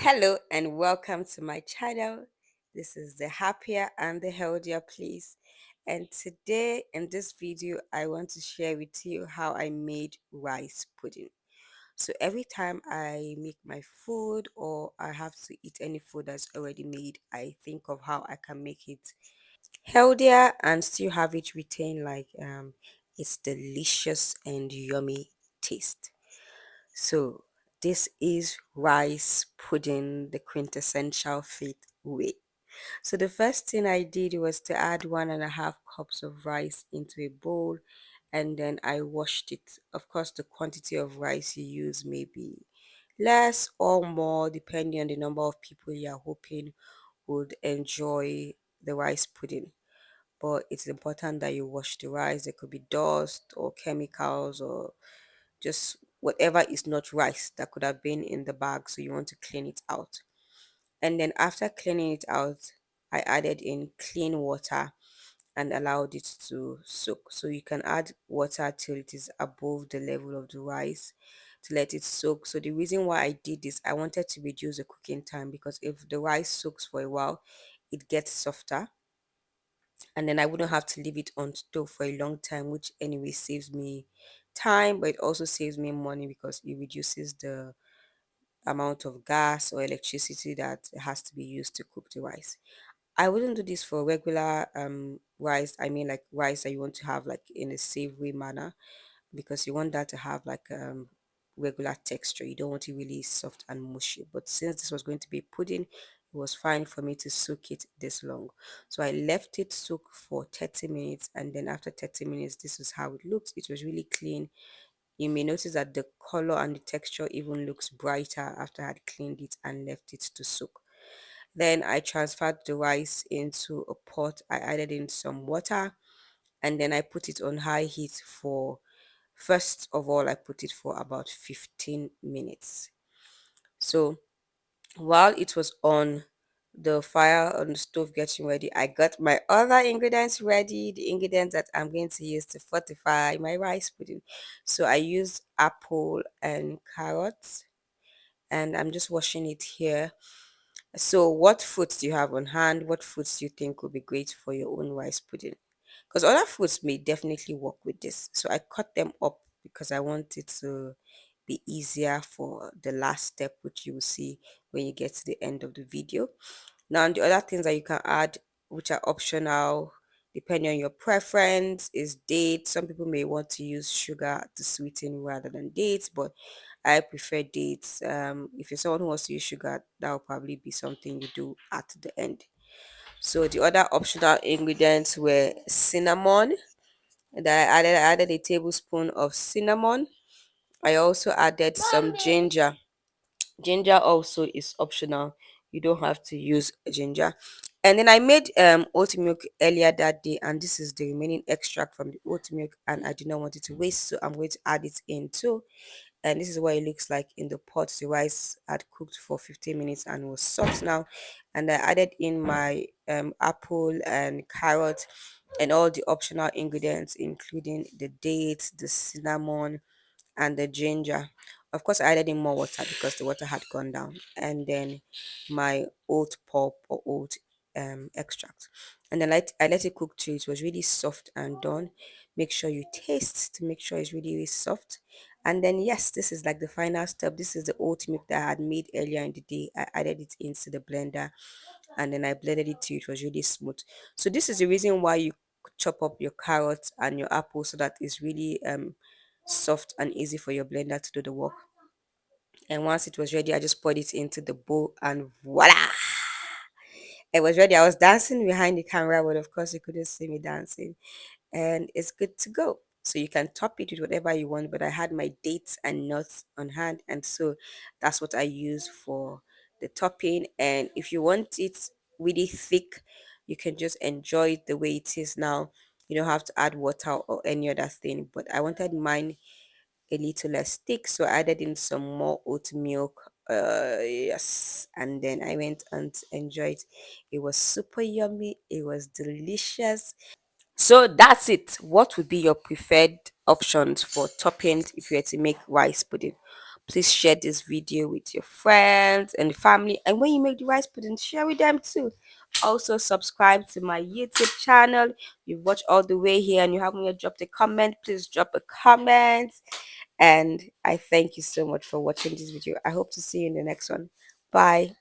Hello and welcome to my channel. This is the happier and the healthier place. And today in this video, I want to share with you how I made rice pudding. So every time I make my food or I have to eat any food that's already made, I think of how I can make it healthier and still have it retain its delicious and yummy taste. So this is rice pudding, the quintessential faith way. So the first thing I did was to add 1.5 cups of rice into a bowl, and then I washed it. Of course, the quantity of rice you use may be less or more depending on the number of people you are hoping would enjoy the rice pudding. But it's important that you wash the rice. There could be dust or chemicals or just whatever is not rice that could have been in the bag, so you want to clean it out. And then after cleaning it out, I added in clean water and allowed it to soak. So you can add water till it is above the level of the rice to let it soak. So the reason why I did this, I wanted to reduce the cooking time, because if the rice soaks for a while, it gets softer, and then I wouldn't have to leave it on stove for a long time, which anyway saves me time, but it also saves me money because it reduces the amount of gas or electricity that has to be used to cook the rice. I wouldn't do this for regular rice. I mean, like rice that you want to have like in a savory manner, because you want that to have regular texture. You don't want it really soft and mushy. But since this was going to be pudding, it was fine for me to soak it this long. So I left it soak for 30 minutes, and then after 30 minutes, this is how it looked. It was really clean. You may notice that the color and the texture even looks brighter after I had cleaned it and left it to soak. Then I transferred the rice into a pot. I added in some water, and then I put it on high heat for, first of all, I put it for about 15 minutes. So while it was on the fire on the stove getting ready, I got my other ingredients ready, the ingredients that I'm going to use to fortify my rice pudding. So I used apple and carrots, and I'm just washing it here. So, what fruits do you have on hand? What fruits do you think would be great for your own rice pudding? Because other fruits may definitely work with this. So, I cut them up because I want it to be easier for the last step, which you will see when you get to the end of the video. Now, the other things that you can add, which are optional, depending on your preference, is dates. Some people may want to use sugar to sweeten rather than dates, but I prefer dates. If you're someone who wants to use sugar, that will probably be something you do at the end. So the other optional ingredients were cinnamon. That I added a tablespoon of cinnamon. I also added some ginger. Ginger also is optional. You don't have to use ginger. And then I made oat milk earlier that day, and this is the remaining extract from the oat milk, and I did not want it to waste, so I'm going to add it in too. And this is what it looks like in the pot. The rice had cooked for 15 minutes and was soft now, and I added in my apple and carrot and all the optional ingredients, including the dates, the cinnamon, and the ginger. Of course, I added in more water because the water had gone down, and then my oat pulp or oat extract. And then I let it cook till it was really soft and done. Make sure you taste to make sure it's really, really soft. And then, yes, this is like the final step. This is the oat milk that I had made earlier in the day. I added it into the blender, and then I blended it till it was really smooth. So, this is the reason why you chop up your carrots and your apple, so that it's really soft and easy for your blender to do the work. And once it was ready, I just poured it into the bowl, and voila! It was ready. I was dancing behind the camera, but of course you couldn't see me dancing. And it's good to go. So you can top it with whatever you want, but I had my dates and nuts on hand, and so that's what I use for the topping. And if you want it really thick, you can just enjoy it the way it is now. You don't have to add water or any other thing. But I wanted mine a little less thick, so I added in some more oat milk. Yes, and then I went and enjoyed. It was super yummy. It was delicious. So that's it. What would be your preferred options for toppings if you were to make rice pudding? Please share this video with your friends and family. And when you make the rice pudding, share with them too. Also, subscribe to my YouTube channel. You've watched all the way here and you haven't yet dropped a comment. Please drop a comment. And I thank you so much for watching this video. I hope to see you in the next one. Bye.